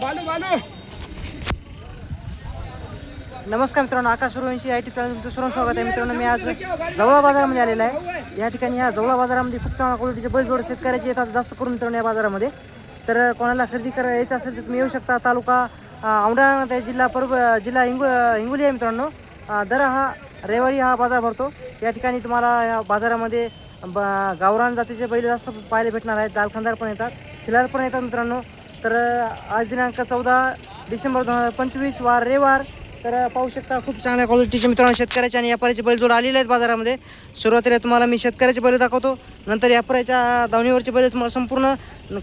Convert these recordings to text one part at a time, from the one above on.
बालू बालू नमस्कार मित्रांनो, आकाश Suryavanshi YouTube channel तुमचं सर्व स्वागत आहे. मित्रांनो, मी आज जवळा बाजारामध्ये आलेला आहे. या ठिकाणी ह्या जवळा बाजारामध्ये खूप चांगल्या क्वालिटीचे बैलजोड शेतकऱ्याचे येतात जास्त करून मित्रांनो या बाजारामध्ये. तर कोणाला खरेदी करायचं असेल तर तुम्ही येऊ शकता. तालुका औंढा, जिल्हा जिल्हा हिंगोली आहे मित्रांनो. दर हा रविवारी हा बाजार भरतो. या ठिकाणी तुम्हाला या बाजारामध्ये गावरान जातीचे बैल जास्त पाहायला भेटणार आहेत. जालखंदार पण येतात, खिलार पण येतात मित्रांनो. तर आज दिनांक 14 डिसेंबर 2025 वार रविवार. तर पाहू शकता खूप चांगल्या क्वालिटीचे मित्रांनो शेतकऱ्याचे आणि व्यापाऱ्याचे बैलजोड आलेले आहेत बाजारामध्ये. सुरुवातीला तुम्हाला मी शेतकऱ्याचे बैल दाखवतो, नंतर व्यापाऱ्याच्या दावणीवरचे बैल तुम्हाला संपूर्ण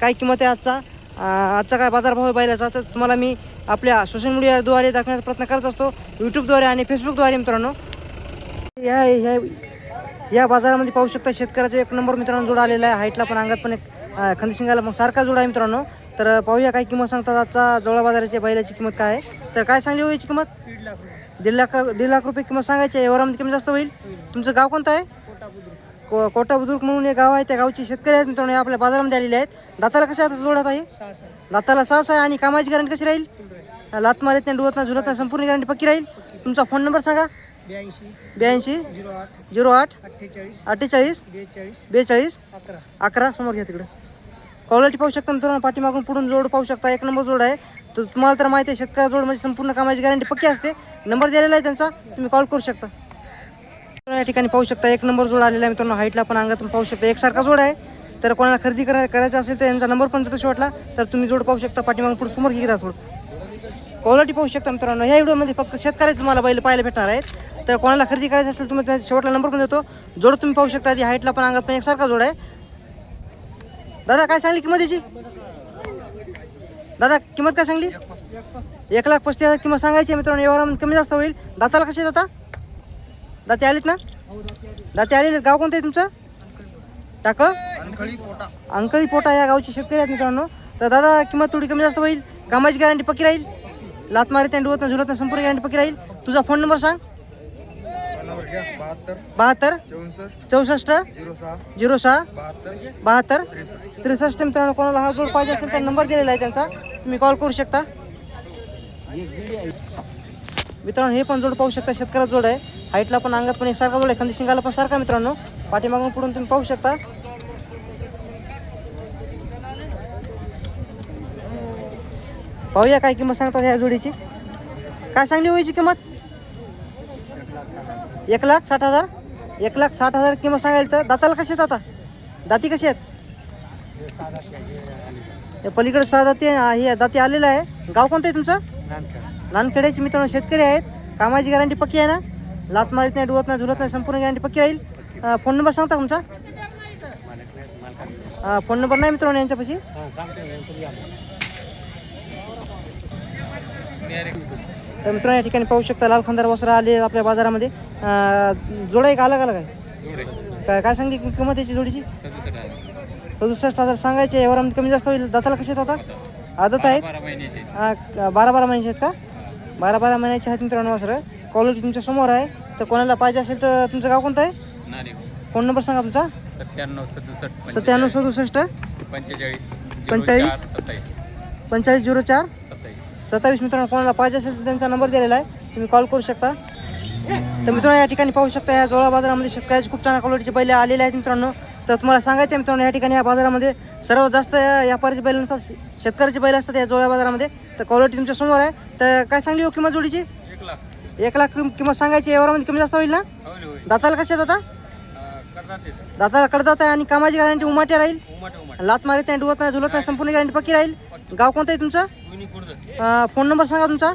काय किंमत आहे आजचा काय बाजारभाव आहे बैलाचा तर तुम्हाला मी आपल्या सोशल मीडियाद्वारे दाखवण्याचा प्रयत्न करत असतो, यूट्यूबद्वारे आणि फेसबुकद्वारे मित्रांनो. या बाजारामध्ये पाहू शकता शेतकऱ्याचा एक नंबर मित्रांनो जोड आलेला आहे. हाईटला पण अंगात पण एक खंदशिंगाला पण सारखा जोड आहे मित्रांनो. तर पाहूया काय किंमत सांगतात आजचा जवळा बाजाराची बैलाची किंमत काय आहे. तर काय सांगली हो याची किंमत? 1.5 लाख रुपये किंमत सांगायची आहे. व्यवहारामध्ये कमी जास्त होईल. तुमचं गाव कोणतं आहे? कोटा बुद्रुक म्हणून एक गाव आहे. त्या गावचे शेतकरी आहेत मित्रांनो, आपल्या बाजारामध्ये आलेले आहेत. दाताला कशा आता जोडत आहे? दाताला 6 आहे. आणि कामाची गॅरंटी कशी राहील? लात मारत नाही, डुवत नाही, झुलत नाही, संपूर्ण गॅरंटी पक्की राहील. तुमचा फोन नंबर सांगा. 82 08 48 42 11 समोर घ्या तिकडे. क्वालिटी पाहू शकता मित्रांनो, पाठीमागून पुढून जोड पाहू शकता, एक नंबर जोड आहे. तर तुम्हाला तर माहिती आहे शेतकरी जोड म्हणजे संपूर्ण कामाची गॅरंटी पक्की असते. नंबर दिलेला आहे त्यांचा, तुम्ही कॉल करू शकता. या ठिकाणी पाहू शकता एक नंबर जोड आलेला आहे मित्रांनो. हाईटला पण अंगातून पाहू शकता एकसारखा जोड आहे. तर कोणाला खरेदी करायचं असेल तर यांचा नंबर पण देतो शेवटला. तर तुम्ही जोड पाहू शकता, पाठीमागून पुढे समोर घेता थोडं. क्वालिटी पाहू शकता मित्रांनो. ह्या व्हिडिओमध्ये फक्त शेतकऱ्याचे तुम्हाला बैल पाहायला भेटणार आहेत. तर कोणाला खरेदी करायचं असेल तुम्ही त्या शेवटला नंबर पण देतो. जोड तुम्ही पाहू शकता, आधी हाईटला पण अंगात पण एकसारखा जोड आहे. दादा काय सांगली किंमत याची? दादा किंमत काय सांगली? 1,35,000 किंमत सांगायची आहे मित्रांनो. व्यवहारामध्ये कमी जास्त होईल. दाताला कसे दाता? दाते आलेत ना? दाते आलेले. गाव कोणतं आहे तुमचं? अंकळी पोटा या गावचे शेतकरी आहेत मित्रांनो. तर दादा किंमत थोडी कमी जास्त होईल. कामाची गॅरंटी पक्की राहील. लात मारित नाही, डुवत नाही, झुलत नाही, संपूर्ण गॅरंटी पक्की राहील. तुझा फोन नंबर सांग. 72 64 06 72 63 मित्रांनो. कोणाला हा जोड पाहिजे असेल तर नंबर दिलेला आहे त्यांचा, तुम्ही कॉल करू शकता. मित्रांनो हे पण जोड पाहू शकता, शेतकऱ्याचा जोड आहे. हाईटला पण अंगात पण सारखा जोड आहे, खंदशिंगाला पण सारखा मित्रांनो. पाठीमागून पुढून तुम्ही पाहू शकता. पाहूया काय किंमत सांगतात ह्या जोडीची. काय सांगली व्हायची किंमत? 1,60,000 1,60,000 किंमत सांगायला. तर दाताला कसे आहेत आता? दाती कशी आहेत? पलीकडे 6 दाती हे दाती आलेला आहे. गाव कोणतं आहे तुमचं? नानखेड्याचे मित्रांनो शेतकरी आहेत. कामाची गॅरंटी पक्की आहे ना? लात मारित नाही, डुवत नाही, झुलत नाही, संपूर्ण गॅरंटी पक्की राहील. फोन नंबर सांगता तुमचा? फोन नंबर नाही मित्रांनो यांच्यापाशी. तर मित्रांनो या ठिकाणी पाहू शकता लाल खंदार वस्त्र आले आपल्या बाजारामध्ये. जोड एक अलग अलग आहे. काय सांगली किंमत याची जोडीची? 67,000 सांगायचे. यावरामध्ये कमी जास्त होईल. दाताला कसे आहेत आता? आदत आहेत. 12 महिन्याचे आहेत का? 12 महिन्याचे आहेत मित्रांनो वस्त्र. क्वालिटी तुमच्या समोर आहे. तर कोणाला पाहिजे असेल तर तुमचं गाव कोणतं आहे? फोन नंबर सांगा तुमचा. 97 67 45 04 27 मित्रांनो. कोणाला पाहिजे असेल तर त्यांचा नंबर दिलेला आहे, तुम्ही कॉल करू शकता. तर मित्रांनो या ठिकाणी पाहू शकता या जोळा बाजारामध्ये शेतकऱ्याचे खूप चांगल्या क्वालिटीचे बैल आलेले आहेत मित्रांनो. तर तुम्हाला सांगायचं आहे मित्रांनो या ठिकाणी या बाजारामध्ये सर्वात जास्त व्यापाऱ्याचे बैलांचा शेतकऱ्याचे बैल असतात या जोळा बाजारामध्ये. तर क्वालिटी तुमच्या समोर आहे. तर काय सांगली हो किंमत जोडीची? 1 लाख किंमत सांगायची. यावरामध्ये कमी जास्त होईल ना? दाताला कसे आहेत आता? दाताला कडदात आहे आणि कामाची गॅरंटी उमाट्या राहील. लात मारित नाही, डुवत नाही, झुलत नाही, संपूर्ण गॅरंटी पक्की राहील. गाव कोणतं आहे तुमचं? फोन नंबर सांगा तुमचा.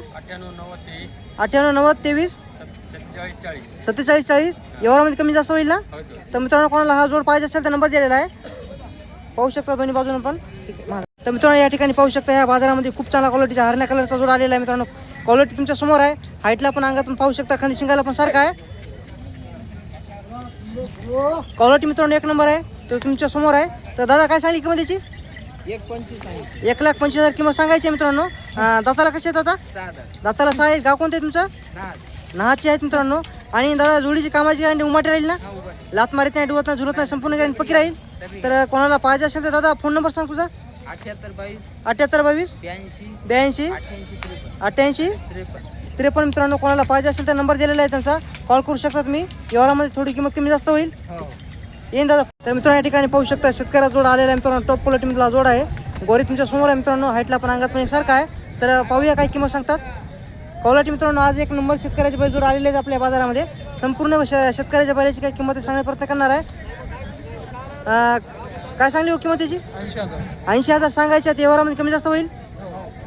98 90 23 47 40. यावरामध्ये कमी जास्त होईल ना? तर मित्रांनो कोणाला हा जोड पाहिजे असेल तर नंबर दिलेला आहे, पाहू शकता दोन्ही बाजूने पण. तर मित्रांनो या ठिकाणी पाहू शकता या बाजारामध्ये खूप चांगला क्वालिटीचा हरण्या कलरचा जोड आलेला आहे मित्रांनो. क्वालिटी तुमच्या समोर आहे. हाईटला पण अंगातून पाहू शकता, खंदशिंगाला पण सारखा आहे. क्वालिटी मित्रांनो एक नंबर आहे. तर तुमच्या समोर आहे. तर दादा काय सांगली किंमत याची? 1,25,000 किंमत सांगायची आहे मित्रांनो. दाताला कसे आहेत आता? दाताला 6 आहे. गाव कोणतं आहे तुमचं? नाहाचे आहेत मित्रांनो. आणि दादा जोडीची कामाची गॅरंटी उमाटे राहील ना? लात मारित नाही, डुवत नाही, झुलत नाही, संपूर्ण गॅरंटी पक्की राहील. तर कोणाला पाहिजे असेल तर दादा फोन नंबर सांग तुझा. 78 22 82 88 53. मित्रांनो कोणाला पाहिजे असेल तर नंबर दिलेला आहे त्यांचा, कॉल करू शकता तुम्ही. व्यवहारामध्ये थोडी किंमत कमी जास्त होईल. येईन दादा. तर मित्रांनो या ठिकाणी पाहू शकता शेतकऱ्याचा जोड आलेला आहे मित्रांनो. टॉप क्वालिटीमधला जोड आहे. गोरी तुमच्या समोर आहे मित्रांनो. हाईटला पण अंगात पण एकसारखा आहे. तर पाहूया काय किंमत सांगतात. क्वालिटी मित्रांनो आज एक नंबर शेतकऱ्याचे बैल जोड आलेले आहेत आपल्या बाजारामध्ये. संपूर्ण शेतकऱ्याच्या बैलाची काही किंमत सांगण्याचा प्रयत्न करणार आहे. काय सांगली हो किंमत त्याची? 80,000 सांगायच्या. व्यवहारामध्ये कमी जास्त होईल.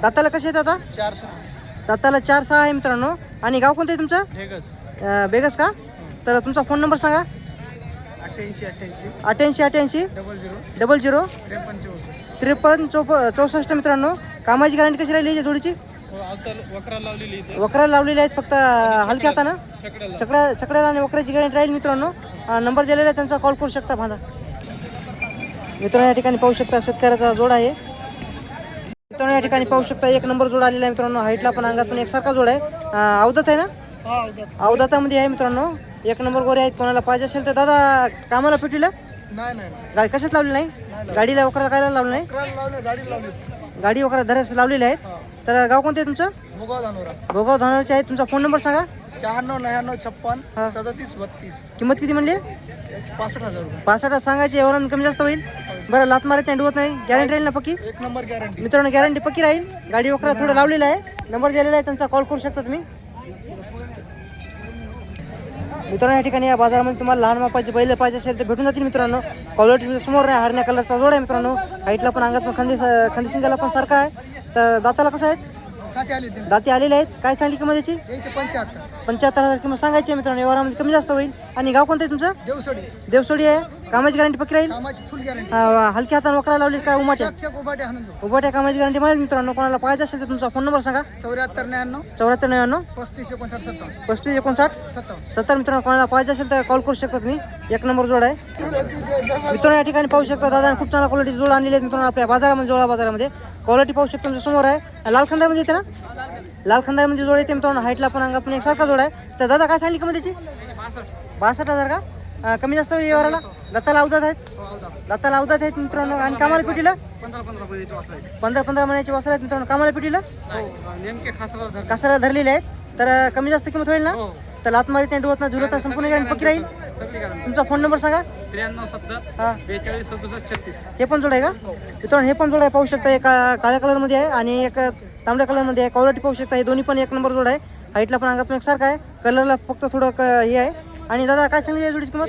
दाताला कसे आहेत आता? 4-6. दाताला 4-6 आहे मित्रांनो. आणि गाव कोणतं आहे तुमचं? बेगस का? तर तुमचा फोन नंबर सांगा. 88 00 53 मित्रांनो. कामाची गॅरंटी कशी राहिली जोडीची? वकराला लावलेली आहेत फक्त हलक्या हातानं. छकड्याला आणि वकराची गॅरंटी राहील मित्रांनो. नंबर दिलेला आहे त्यांचा, कॉल करू शकता भांदा. मित्रांनो या ठिकाणी पाहू शकता शेतकऱ्याचा जोड आहे. मित्रांनो या ठिकाणी पाहू शकता एक नंबर जोड आलेला आहे मित्रांनो. हाईटला पण अंगातून एकसारखा जोड आहे. अवदत आहे ना? अवदातामध्ये आहे मित्रांनो. एक नंबर गोरे आहेत. कोणाला पाहिजे असेल तर दादा कामाला पेटविलं गाडी कशात लावली नाही? गाडीला वकराला काय लावलं नाही? गाडी वकरा धरास लावलेली आहेत. तर गाव कोणतं आहे तुमचं? भोगाव धानोरचे आहे. तुमचा फोन नंबर सांगा. 96 99 56 37 32. किंमत किती म्हणली? 65,000 रुपये. 65 सांगायची. एवढं कमी जास्त होईल. बरं लात मारत नाही, डुवत नाही, गॅरंटी राहील ना पक्की? एक नंबर गॅरंटी मित्रांनो गॅरंटी पक्की राहील. गाडी वकरा थोडं लावलेलं आहे. नंबर दिलेला आहे त्यांचा, कॉल करू शकता तुम्ही. मित्रांनो या ठिकाणी या बाजारामध्ये तुम्हाला लहान मापाचे बैल पाहिजे असेल तर भेटून जातील मित्रांनो. क्वालिटी समोर आहे. हरण्या कलरचा जोड आहे मित्रांनो. हाईटला पण अंगात पण खांदी शिंगाला पण सारखा आहे. तर दाताला कसं आहे? दाती आलेले आहेत. काय सांगली किंमत याची? 75,000 किंमत सांगायची आहे मित्रांनो. व्यवहारामध्ये कमी जास्त होईल. आणि गाव कोणतं आहे तुमचं? देवसोडी आहे. कामाची गॅरंटी पक्की राहील. हलक्या हाताने वकरा लावली काय उमाट्या? उभाट्या कामाची गॅरंटी मिळेल मित्रांनो. कोणाला पाहिजे असेल तर तुमचा फोन नंबर सांगा. 74 99 35 59 70. मित्रांनो कोणाला पाहिजे असेल तर कॉल करू शकता तुम्ही. एक नंबर जोड आहे मित्रांनो. या ठिकाणी पाहू शकता दादा खूप चांगला क्वालिटी जोड आणलेले आहेत मित्रांनो आपल्या बाजारामध्ये. जोडा बाजारामध्ये क्वालिटी पाहू शकतो तुमच्या समोर आहे. लाल खंदारमध्ये येते ना? लाल खंदारमध्ये जोड येते मित्रांनो. हाईटला पण अंगात पण एकसारखा जोड आहे. तर दादा काय सांगली किंमत त्याची? 62,000 का? कमी जास्त होईल व्यवहाराला. दाताला अवधात आहेत मित्रांनो. आणि कामाला पेटीला 15 महिन्याची वासर आहेत मित्रांनो. कामाला पेटीला कासाला धरलेले आहेत. तर कमी जास्त किंमत होईल ना? तर लात मारीत नाही, डुवत नाही, झुलत नाही, संपूर्ण गॅरंटी पक्की राहील. तुमचा फोन नंबर सांगा. 93 70 42 67 36. हे पण जोड आहे का मित्रांनो? हे पण जोड आहे पाहू शकता. एक काळ्या कलरमध्ये आहे आणि एक तांबड्या कलरमध्ये आहे. क्वालिटी पाहू शकता. हे दोन्ही पण एक नंबर जोड आहे. हाईटला पण अंगात पण एकसारखा आहे. कलरला फक्त थोडं हे आहे. आणि दादा काय सांगली जोडीची किंमत?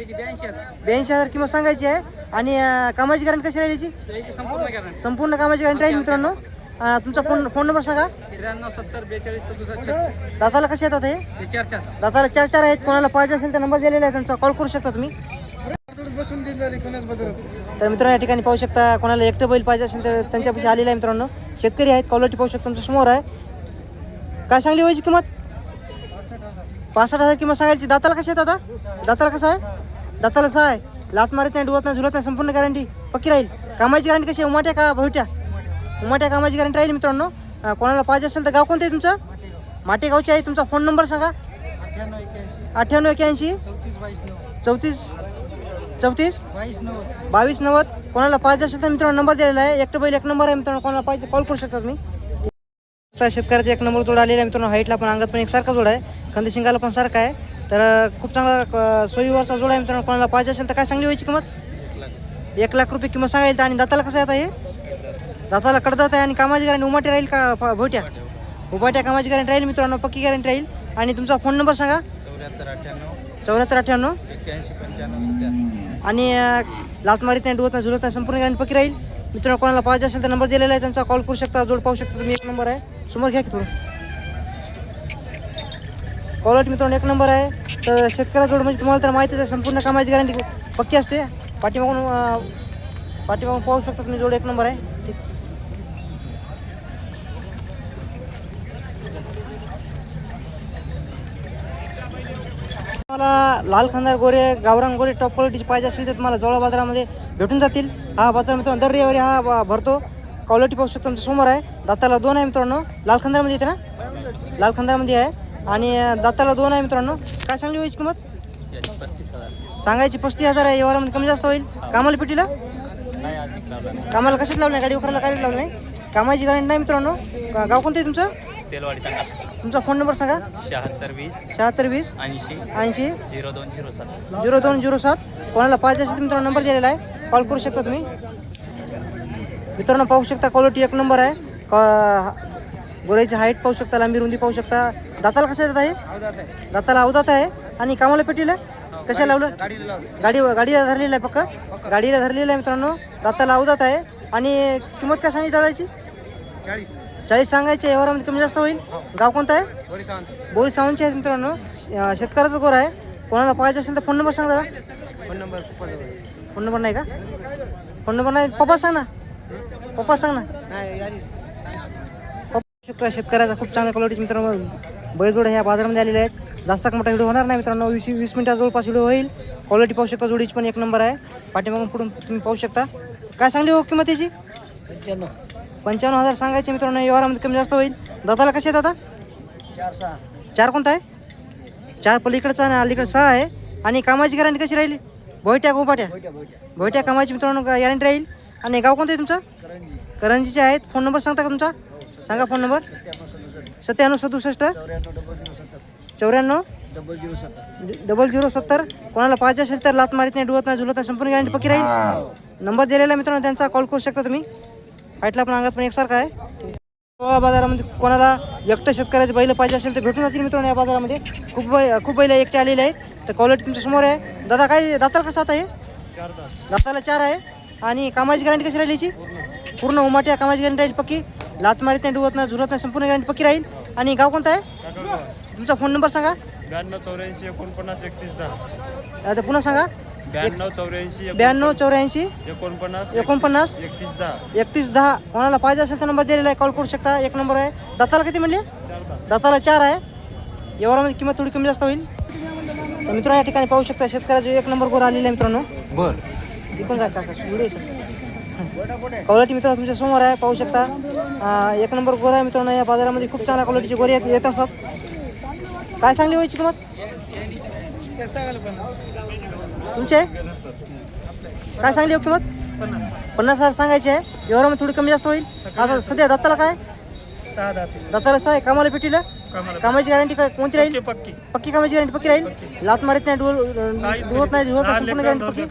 82,000 किंमत सांगायची आहे. आणि कामाची गॅरंटी कशी राहील याची? संपूर्ण कामाची गॅरंटी राहील मित्रांनो. तुमचा फोन नंबर सांगा. 93 70 42 67 36. दाताला कसे येतात हे? 4-4. दाताला 4 आहेत. कोणाला पाहिजे असेल तर नंबर दिलेला आहे त्यांचा, कॉल करू शकता तुम्ही. तर मित्रांनो या ठिकाणी पाहू शकता. कोणाला एकटं बैल पाहिजे असेल तर त्यांच्यापाशी आलेला आहे मित्रांनो. शेतकरी आहेत. क्वालिटी पाहू शकता तुमच्या समोर आहे. काय सांगली व्हायची किंमत? 65,000 किंमत सांगायची. दाताला कसे आहेत आता? दाताला कसं आहे? दाताला 6 आहे. लात मारत नाही, डुवत नाही, झुलत नाही, संपूर्ण गॅरंटी पक्की राहील. कामाची गॅरंटी कशी आहे? उमाट्या का भोट्या? उमाट्या कामाची गॅरंटी राहील मित्रांनो. कोणाला पाहिजे असेल तर गाव कोणतं आहे तुमचं? माटेगावचे आहे. तुमचा फोन नंबर सांगा. 98 81 34 34 22 90. कोणाला पाहिजे असेल तर मित्रांनो नंबर दिलेला आहे. एकटं बैल एक नंबर आहे मित्रांनो. कोणाला पाहिजे कॉल करू शकता तुम्ही. शेतकऱ्याचा एक नंबर जोड आलेला आहे मित्रांनो. हाईटला पण अंगात पण एक सारखा जोड आहे. खांदी शिंगाला पण सारखा आहे. तर खूप चांगला सोयीवरचा जोड आहे मित्रांनो. कोणाला पाहिजे असेल तर काय चांगली व्हायची किंमत? 1,00,000 रुपये किंमत सांगायला. आणि दाताला कसं आहे आता हे? दाताला कडदात आहे. आणि कामाची गॅरंटी उमाटी राहील का भोट्या? उभाट्या कामाची गॅरंटी राहील मित्रांनो. पक्की गॅरंटी राहील. आणि तुमचा फोन नंबर सांगा. 74 98 आणि लात मारीत नाही, डुवत नाही, झुलत नाही, संपूर्ण गॅरंटी पक्की राहील मित्रांनो. कोणाला पाहिजे असेल तर नंबर दिलेला आहे त्यांचा, कॉल करू शकता. जोड पाहू शकता तुम्ही. एक नंबर आहे. समोर घ्या की थोडं. क्वालिटी मित्रांनो एक नंबर आहे. तर शेतकऱ्या जोड म्हणजे तुम्हाला तर माहितीच आहे. संपूर्ण कामाची गॅरंटी पक्की असते. पाठीमागून पाहू शकता तुम्ही. जोड एक नंबर आहे. ठीक. तुम्हाला लाल खंदार गोरे, गावरान गोरे टॉप क्वालिटीचे पाहिजे असेल तर तुम्हाला जवळ बाजारामध्ये भेटून जातील. हा बाजार मित्रांनो दर रविवारी हा भरतो. क्वालिटी पाहू शकतो तुमच्या समोर आहे. दाताला 2 आहे मित्रांनो. लाल खंदारमध्ये येते ना? लाल खंदारमध्ये आहे. आणि दाताला 2 आहे मित्रांनो. काय सांगली व्हायची किंमत? 35,000. सांगायची 35,000 आहे. व्यवहारामध्ये कमी जास्त होईल. कामाला पेटीला नाही अधिक लावला नाही. कामाला कशात लावलं नाही? गाडी उकरायला काहीच लावलं नाही. कामाची गॅरंटी नाही मित्रांनो. गाव कोणतं आहे तुमचं? तेलवाडी सांगा. तुमचा फोन नंबर सांगा. 76 76 80 80 0207. 0207. कोणाला पाहिजे असेल तर मित्रांनो नंबर दिलेला आहे, कॉल करू शकता तुम्ही. मित्रांनो पाहू शकता क्वालिटी एक नंबर आहे. गोऱ्याची हाईट पाहू शकता, लांबी रुंदी पाहू शकता. दाताला कसं येतात आहे? दाताला अवदात आहे. आणि कामाला पेटीला कशा लावलं? गाडीला धरलेलं आहे. पक्का गाडीला धरलेलं आहे मित्रांनो. दाताला अवदात आहे. आणि किंमत काय सांगितली दादाची? 40 सांगायचे. व्यवहारामध्ये कमी जास्त होईल. गाव कोणतं आहे? बोरी सावंतचे आहे मित्रांनो. शेतकऱ्याचा गोरा आहे. कोणाला पाहिजे असेल तर फोन नंबर सांगा दादा. फोन नंबर नाही का? फोन नंबर नाही. पप्पा सांग ना. पप्पा सांग ना. शेतकऱ्याचा खूप चांगल्या क्वालिटीचे मित्रांनो बैलजोड ह्या बाजारामध्ये आलेले आहेत. जास्त मोठा व्हिडिओ होणार नाही मित्रांनो. 20 मिनिटा जवळपास व्हिडिओ होईल. क्वालिटी पाहू शकता. जोडीची पण एक नंबर आहे. पाठीमागून पुढून तुम्ही पाहू शकता. काय सांगली हो किंमत याची? 55,000 सांगायचे मित्रांनो. व्यवहारामध्ये कमी जास्त होईल. दाताला कसे आहेत आता? 4 कोणता आहे? 4 पलीकडचा आणि अलीकडचा 6 आहे. आणि कामाची गॅरंटी कशी राहील? भोयट्या कामाची मित्रांनो गॅरंटी राहील. आणि गाव कोणतं आहे तुमचं? करंजीचे आहेत. फोन नंबर सांगता का तुमचा? सांगा फोन नंबर. 97 67 94 0070. कोणाला पाहिजे असेल तर लात मारीत नाही, डुवत नाही, झुलत नाही, संपूर्ण गॅरंटी पक्की राहील. नंबर दिलेला आहे मित्रांनो, त्यांचा कॉल करू शकता तुम्ही. फाईटला पण अंगात पण एकसारखा आहे. बाजारामध्ये कोणाला एकटं शेतकऱ्याचे बैल पाहिजे असेल तर भेटून जातील मित्रांनो. या बाजारामध्ये खूप बैल एकटे आलेले आहेत. तर क्वालिटी तुमच्या समोर आहे. दादा काय दाताला कसं आता आहे? दाताला 4 आहे. आणि कामाची गॅरंटी कशी राहील याची? पूर्ण उमाट्या कामाची गॅरंटी राहील पक्की. लात मारीत नाही, डुवत नाही, झुलत नाही, संपूर्ण गॅरंटी पक्की राहील. आणि गाव कोणतं आहे? तुमचा फोन नंबर सांगा. 92 84 49 31 10. आता पुन्हा सांगा. 92 84 92 84 49 49 31 10. 31 10. कोणाला पाहिजे असेल तर नंबर दिलेला आहे, कॉल करू शकता. एक नंबर आहे. दाताला किती म्हणले? दाताला 4 आहे. व्यवहारामध्ये किंमत थोडी कमी जास्त होईल. तर मित्रांनो या ठिकाणी पाहू शकता शेतकऱ्याचे एक नंबर गोर आलेला आहे मित्रांनो. पण जा काका क्वालिटी मित्रांनो तुमच्या समोर आहे. पाहू शकता एक नंबर गोर आहे मित्रांनो. या बाजारामध्ये खूप चांगल्या क्वालिटीचे गोरे येत असतात. काय सांगली व्हायची किंमत तुमचे? काय सांगली हो किंमत? 50,000 सांगायची आहे. व्यवहारामध्ये थोडी कमी जास्त होईल. आता सध्या दाताला काय? दाताला 6 आहे. कामाला पेटीला कामाची गॅरंटी काय कोणती राहील? पक्की कामाची गॅरंटी पक्की राहील. लात मारीत नाही, डुवत नाही, झुलत नाही, संपूर्ण गॅरंटी पक्की.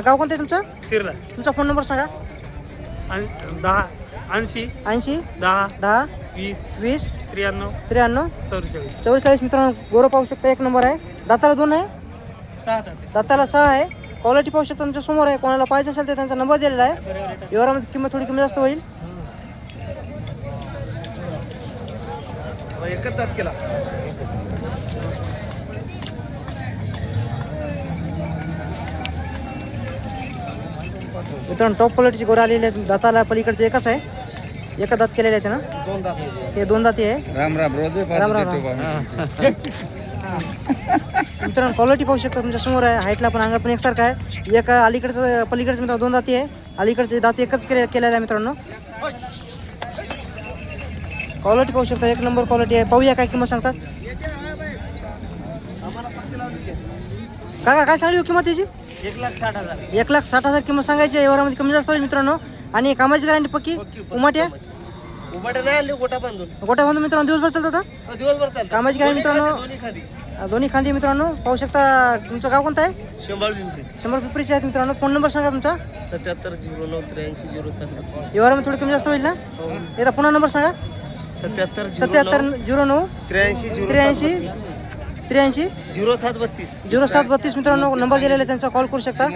गाव कोणतं आहे तुमचं? तुमचा फोन नंबर सांगा. 10 80 80 10 10 20 20 93 93 44. 44 मित्रांनो गोरं पाहू शकता. एक नंबर आहे. दाताला 2 आहे. 6 दाताला 6 आहे. क्वालिटी पाहू शकता तुमच्या समोर आहे. कोणाला पाहिजे असेल तर त्यांचा नंबर दिलेला आहे. व्यवहारामध्ये किंमत थोडी कमी जास्त होईल. एकच दात केला. मित्रांनो टॉप क्वालिटीची गोरं आलेली आहेत. दाताला पलीकडचे एकच आहे. एका दात केलेले आहेत ना? 2 दात. हे 2 दाती आहे. राम राम. मित्रांनो क्वालिटी पाहू शकता तुमच्या समोर आहे. हाईटला पण अंगात पण एकसारखा आहे. एक अलीकडचं पलीकडचं मित्रांनो 2 दाती आहे. अलीकडचे दात एकच केलेला आहे मित्रांनो. क्वालिटी पाहू शकता. एक नंबर क्वालिटी आहे. पाहूया काय किंमत सांगतात. काका काय सांगली हो किंमत त्याची? 1,60,000. 1,60,000 किंमत सांगायची आहे. व्यवहारामध्ये कमी जास्त होईल मित्रांनो. आणि कामाची गॅरंटी पक्की उमाट्या उभाटे नाही आले गोटा बांधून. गोट्या बांधून मित्रांनो दिवसभर चालतात. दिवसभर चालतं. कामाची गॅरंटी मित्रांनो दोन्ही खांदी मित्रांनो पाहू शकता. तुमचं गाव कोणतं आहे? 100 पिंपरीचे आहेत मित्रांनो. फोन नंबर सांगा तुमचा. 77 09 83 07. व्यवहारामध्ये थोडी कमी जास्त होईल ना? एकदा पुन्हा नंबर सांगा. 77 09 83 83 0732 मित्रांनो नंबर दिलेला आहे त्यांचा. कॉल करू शकता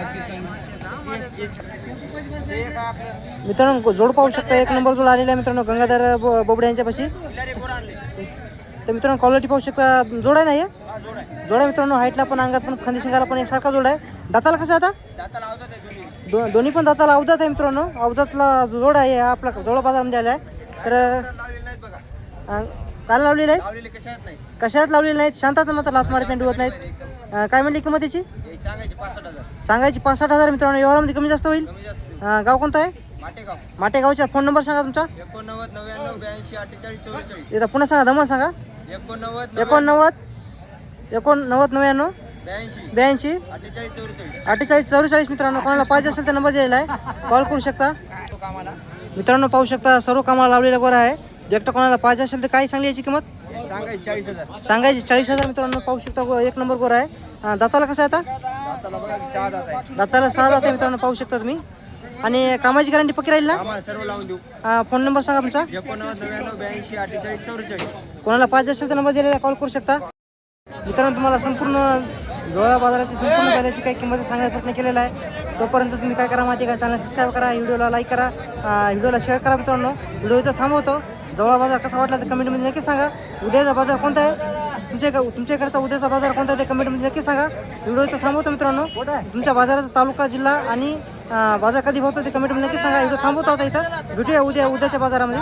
मित्रांनो. जोड पाहू शकता. एक नंबर जोड आलेला आहे मित्रांनो गंगाधर बोबडे यांच्यापाशी. तर मित्रांनो क्वालिटी पाहू शकता. जोड आहे ना हे? जोड आहे मित्रांनो. हाईटला पण अंगात पण खांदी शिंगाला पण एकसारखा जोड आहे. दाताला कसं आहे आता? दोन्ही पण दाताला अवधात आहे मित्रांनो. अवधातला जोड आहे हा आपला जोड बाजारामध्ये आला आहे. तर काल लावलेलं आहे? कशात लावलेले नाहीत. शांतात मात्र लात मारत नाही, डुवत नाहीत. काय म्हणली किंमत त्याची? सांगायची 65,000 मित्रांनो. व्यवहारामध्ये कमी जास्त होईल. गाव कोणतं आहे? माटेगावचा. फोन नंबर सांगा तुमचा. 89 99 82 48 44. एकदा पुन्हा सांगा. दमान सांगा. 89 89 99 82 48 44 मित्रांनो, कोणाला पाहिजे असेल तर नंबर दिलेला आहे, कॉल करू शकता. मित्रांनो पाहू शकता सर्व कामाला लावलेला गोरा आहे. एकटा कोणाला पाहिजे असेल तर काय सांगली याची किंमत? सांगायची 40,000 मित्रांनो. पाहू शकता एक नंबर गोरा आहे. दाताला कसं आहे आता? दाताला 6 दात आहे मित्रांनो, पाहू शकता तुम्ही. आणि कामाची गॅरंटी पक्की राहील ना? सर्व लावून देऊ. फोन नंबर सांगा तुमचा. 89 92 82 48 44. कोणाला पाहिजे असेल तर नंबर दिलेला कॉल करू शकता. मित्रांनो तुम्हाला संपूर्ण जोळा बाजाराची संपूर्ण बैलाची काही किंमत सांगायचा प्रयत्न केलेला आहे. तोपर्यंत तुम्ही काय करा माहिती आहे का, चॅनल सबस्क्राईब करा, व्हिडिओला लाईक करा, व्हिडिओला शेअर करा. मित्रांनो व्हिडिओ इथं थांबवतो. जोळा बाजार कसा वाटला तर कमेंटमध्ये नक्की सांगा. उद्याचा बाजार कोणता आहे तुमच्याकडचा उद्याचा बाजार कोणता आहे ते कमेंटमध्ये नक्की सांगा. व्हिडिओ इथं थांबवतो मित्रांनो. तुमच्या बाजाराचा तालुका जिल्हा आणि बाजार कधी भरतो ते कमेंटमध्ये नक्की सांगा. व्हिडिओ थांबवतो आता इथं. भेटूया उद्याच्या बाजारामध्ये.